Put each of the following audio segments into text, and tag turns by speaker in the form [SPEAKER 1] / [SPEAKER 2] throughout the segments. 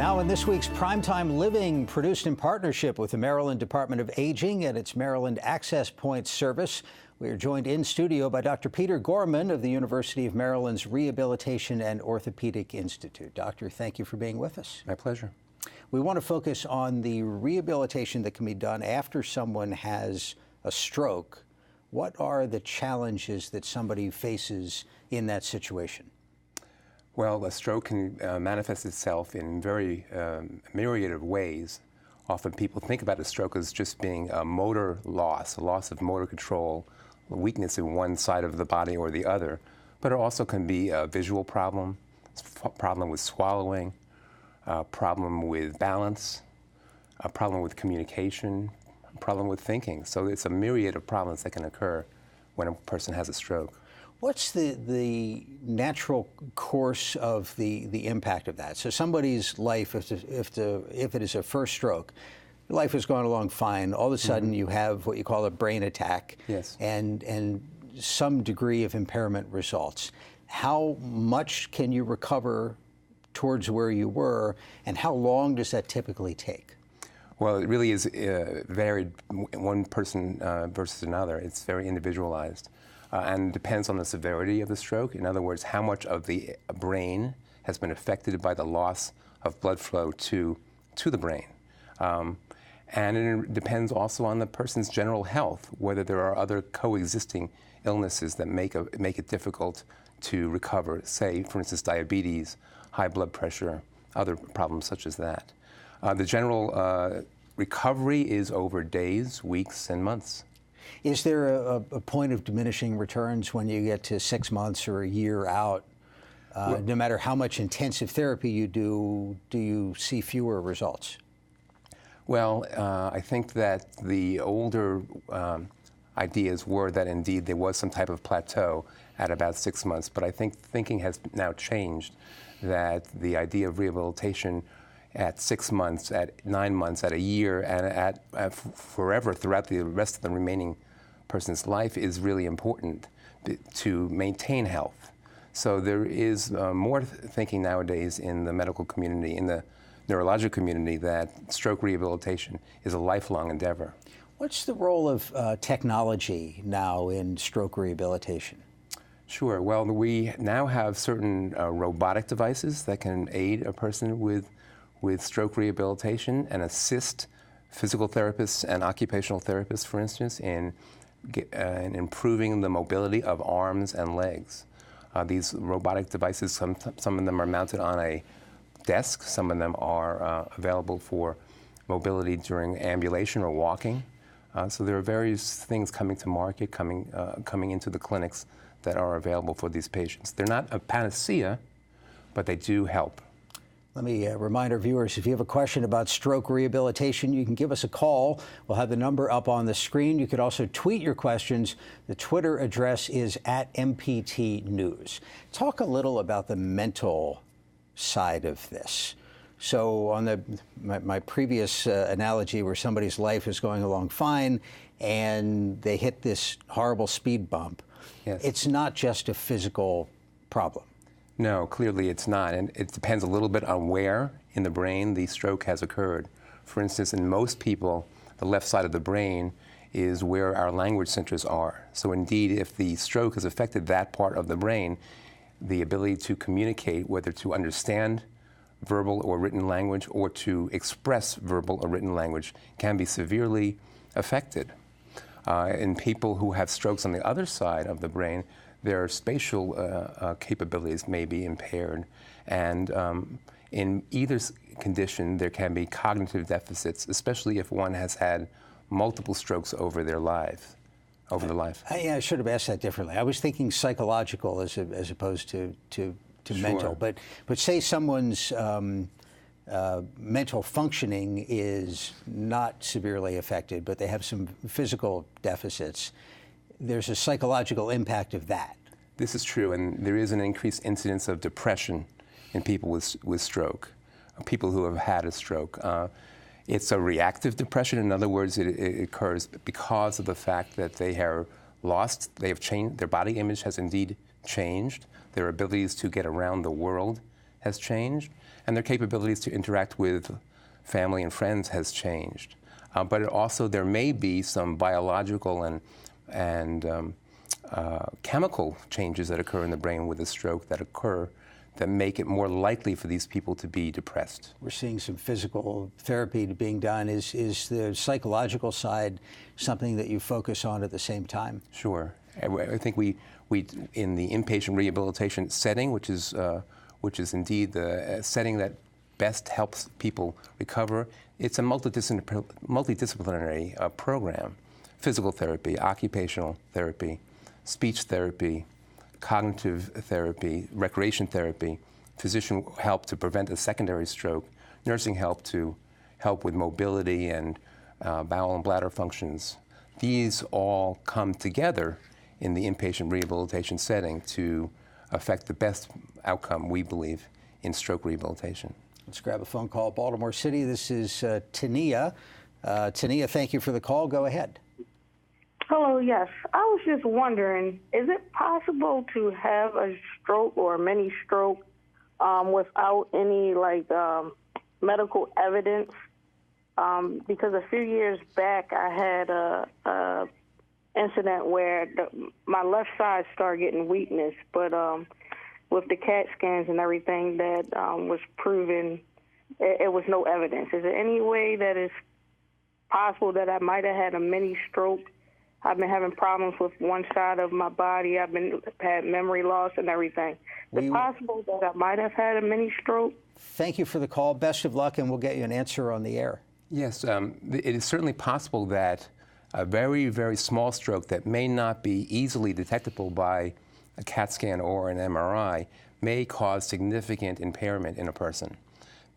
[SPEAKER 1] Now in this week's Primetime Living, produced in partnership with the Maryland Department of Aging and its Maryland Access Point service, we are joined in studio by Dr. Peter Gorman of the University of Maryland's Rehabilitation and Orthopedic Institute. Doctor, thank you for being with us.
[SPEAKER 2] My pleasure.
[SPEAKER 1] We want to focus on the rehabilitation that can be done after someone has a stroke. What are the challenges that somebody faces in that situation?
[SPEAKER 2] Well, a stroke can manifest itself in very myriad of ways. Often people think about a stroke as just being a motor loss, a loss of motor control, a weakness in one side of the body or the other. But it also can be a visual problem, a problem with swallowing, a problem with balance, a problem with communication, a problem with thinking. So it's a myriad of problems that can occur when a person has a stroke.
[SPEAKER 1] What's the natural course of the impact of that? So somebody's life, if it is a first stroke, life is going along fine. All of a sudden you have what you call a brain attack.
[SPEAKER 2] Yes.
[SPEAKER 1] And some degree of impairment results. How much can you recover towards where you were, and how long does that typically take?
[SPEAKER 2] Well, it really is varied one person versus another. It's very individualized. And depends on the severity of the stroke. In other words, how much of the brain has been affected by the loss of blood flow to the brain. And it depends also on the person's general health, whether there are other coexisting illnesses that make it difficult to recover, say, for instance, diabetes, high blood pressure, other problems such as that. The general recovery is over days, weeks, and months.
[SPEAKER 1] Is there a point of diminishing returns when you get to 6 months or a year out? No matter how much intensive therapy you do you see fewer results?
[SPEAKER 2] Well, I think that the older ideas were that indeed there was some type of plateau at about 6 months, but I think thinking has now changed, that the idea of rehabilitation at 6 months, at 9 months, at a year, and at forever throughout the rest of the remaining person's life is really important to maintain health. So there is more thinking nowadays in the medical community, in the neurological community, that stroke rehabilitation is a lifelong endeavor.
[SPEAKER 1] What's the role of technology now in stroke rehabilitation?
[SPEAKER 2] Sure. Well, we now have certain robotic devices that can aid a person with stroke rehabilitation and assist physical therapists and occupational therapists, for instance, in improving the mobility of arms and legs. These robotic devices, some of them are mounted on a desk, some of them are available for mobility during ambulation or walking. So there are various things coming to market, coming into the clinics that are available for these patients. They're not a panacea, but they do help.
[SPEAKER 1] Let me remind our viewers, if you have a question about stroke rehabilitation, you can give us a call. We'll have the number up on the screen. You could also tweet your questions. The Twitter address is @MPT News. Talk a little about the mental side of this. So on my previous analogy where somebody's life is going along fine and they hit this horrible speed bump,
[SPEAKER 2] yes.
[SPEAKER 1] It's not just a physical problem.
[SPEAKER 2] No, clearly it's not, and it depends a little bit on where in the brain the stroke has occurred. For instance, in most people, the left side of the brain is where our language centers are. So indeed, if the stroke has affected that part of the brain, the ability to communicate, whether to understand verbal or written language or to express verbal or written language, can be severely affected. In people who have strokes on the other side of the brain, their spatial capabilities may be impaired, and in either condition there can be cognitive deficits, especially if one has had multiple strokes over their life.
[SPEAKER 1] I should have asked that differently. I was thinking psychological as opposed to
[SPEAKER 2] Sure.
[SPEAKER 1] mental. But say someone's mental functioning is not severely affected, but they have some physical deficits. There's a psychological impact of that.
[SPEAKER 2] This is true, and there is an increased incidence of depression in people with stroke, people who have had a stroke. It's a reactive depression. In other words, it occurs because of the fact that they have changed, their body image has indeed changed, their abilities to get around the world has changed, and their capabilities to interact with family and friends has changed. But there may be some biological and chemical changes that occur in the brain with a stroke that make it more likely for these people to be depressed.
[SPEAKER 1] We're seeing some physical therapy being done. Is the psychological side something that you focus on at the same time?
[SPEAKER 2] Sure. I think we in the inpatient rehabilitation setting, which is indeed the setting that best helps people recover, it's a multidisciplinary program. Physical therapy, occupational therapy, speech therapy, cognitive therapy, recreation therapy, physician help to prevent a secondary stroke, nursing help to help with mobility and bowel and bladder functions. These all come together in the inpatient rehabilitation setting to affect the best outcome, we believe, in stroke rehabilitation.
[SPEAKER 1] Let's grab a phone call. Baltimore City, this is Tania. Tania, thank you for the call. Go ahead.
[SPEAKER 3] Hello, yes. I was just wondering, is it possible to have a stroke or a mini stroke without any medical evidence? Because a few years back I had a incident where my left side started getting weakness, but with the CAT scans and everything that was proven, it was no evidence. Is there any way that it's possible that I might have had a mini stroke? I've been having problems with one side of my body. I've had memory loss and everything. Is it possible that I might have had a mini stroke?
[SPEAKER 1] Thank you for the call. Best of luck, and we'll get you an answer on the air.
[SPEAKER 2] Yes, it is certainly possible that a very, very small stroke that may not be easily detectable by a CAT scan or an MRI may cause significant impairment in a person,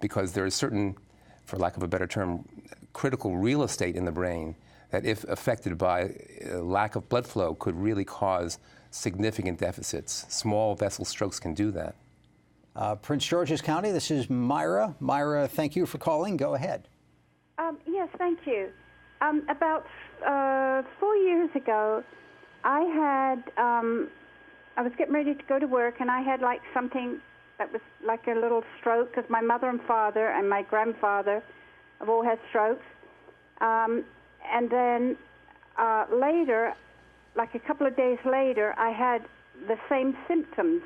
[SPEAKER 2] because there is certain, for lack of a better term, critical real estate in the brain that, if affected by lack of blood flow, could really cause significant deficits. Small vessel strokes can do that.
[SPEAKER 1] Prince George's County, this is Myra. Myra, thank you for calling. Go ahead.
[SPEAKER 4] Yes, thank you. About 4 years ago, I was getting ready to go to work, and I had something that was like a little stroke, because my mother and father and my grandfather have all had strokes. And then later, like a couple of days later, I had the same symptoms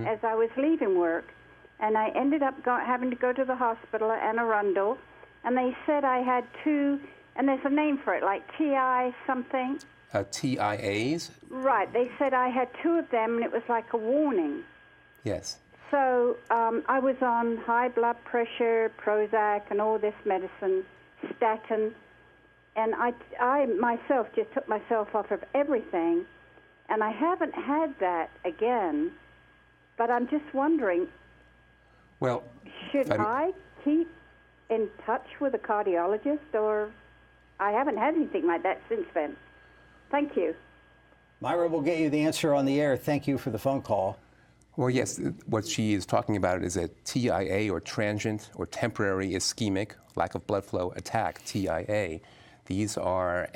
[SPEAKER 4] as I was leaving work. And I ended up having to go to the hospital at Anne Arundel, and they said I had two, and there's a name for it, like TI something.
[SPEAKER 2] TIAs?
[SPEAKER 4] Right. They said I had two of them, and it was like a warning.
[SPEAKER 2] Yes.
[SPEAKER 4] So I was on high blood pressure, Prozac, and all this medicine, statin. And I myself just took myself off of everything, and I haven't had that again. But I'm just wondering,
[SPEAKER 2] well,
[SPEAKER 4] should I keep in touch with a cardiologist, or I haven't had anything like that since then? Thank you.
[SPEAKER 1] Myra, we'll get you the answer on the air. Thank you for the phone call.
[SPEAKER 2] Well, yes, what she is talking about is a TIA, or transient or temporary ischemic lack of blood flow attack, TIA. These are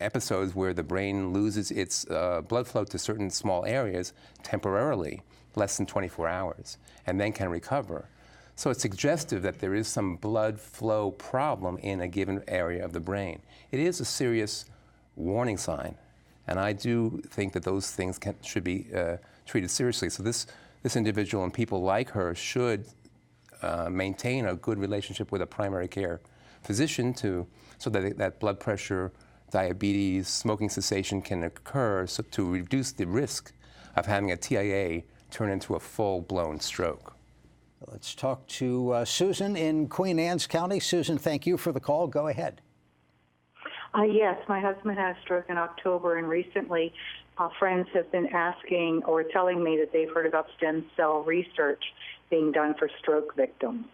[SPEAKER 2] episodes where the brain loses its blood flow to certain small areas temporarily, less than 24 hours, and then can recover. So it's suggestive that there is some blood flow problem in a given area of the brain. It is a serious warning sign, and I do think that those things should be treated seriously. So this individual and people like her should maintain a good relationship with a primary care physician so that that blood pressure, diabetes, smoking cessation can occur, so to reduce the risk of having a TIA turn into a full-blown stroke.
[SPEAKER 1] Let's talk to Susan in Queen Anne's County. Susan, thank you for the call. Go ahead.
[SPEAKER 5] Yes, my husband had a stroke in October, and recently friends have been asking or telling me that they've heard about stem cell research being done for stroke victims.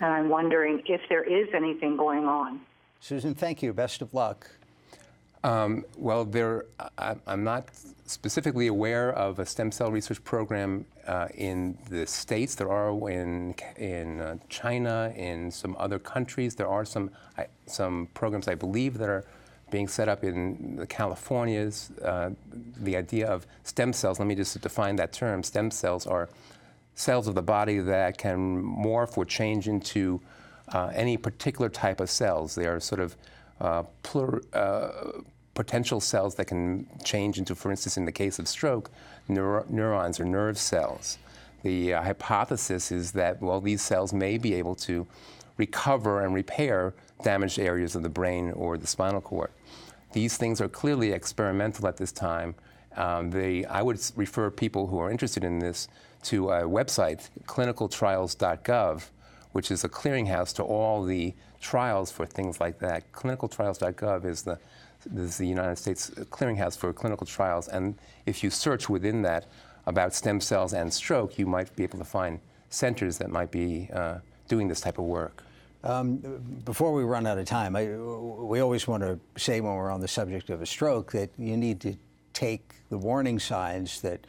[SPEAKER 5] And I'm wondering if there is anything going on.
[SPEAKER 1] Susan, thank you. Best of luck.
[SPEAKER 2] Well, I'm not specifically aware of a stem cell research program in the States. There are in China, in some other countries. There are some programs, I believe, that are being set up in the Californias. The idea of stem cells, let me just define that term. Stem cells are cells of the body that can morph or change into any particular type of cells. They are sort of potential cells that can change into, for instance, in the case of stroke, neurons or nerve cells. The hypothesis is that, well, these cells may be able to recover and repair damaged areas of the brain or the spinal cord. These things are clearly experimental at this time. I would refer people who are interested in this to a website, clinicaltrials.gov, which is a clearinghouse to all the trials for things like that. Clinicaltrials.gov is the United States clearinghouse for clinical trials, and if you search within that about stem cells and stroke, you might be able to find centers that might be doing this type of work.
[SPEAKER 1] Before we run out of time, we always want to say when we're on the subject of a stroke that you need to take the warning signs that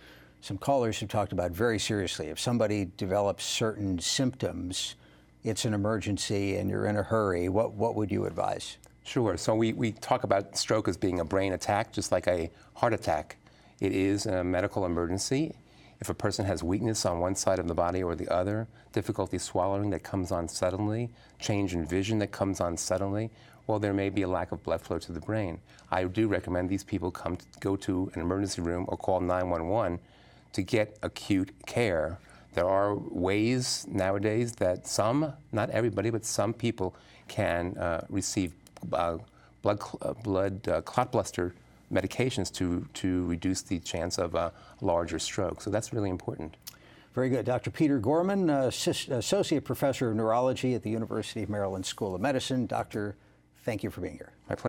[SPEAKER 1] some callers have talked about very seriously. If somebody develops certain symptoms, it's an emergency and you're in a hurry, what would you advise?
[SPEAKER 2] Sure. So we talk about stroke as being a brain attack, just like a heart attack. It is a medical emergency. If a person has weakness on one side of the body or the other, difficulty swallowing that comes on suddenly, change in vision that comes on suddenly, well, there may be a lack of blood flow to the brain. I do recommend these people go to an emergency room or call 911 to get acute care. There are ways nowadays that some, not everybody, but some people can receive blood clotbuster medications to reduce the chance of a larger stroke. So that's really important.
[SPEAKER 1] Very good. Dr. Peter Gorman, Associate Professor of Neurology at the University of Maryland School of Medicine. Doctor, thank you for being here.
[SPEAKER 2] My pleasure.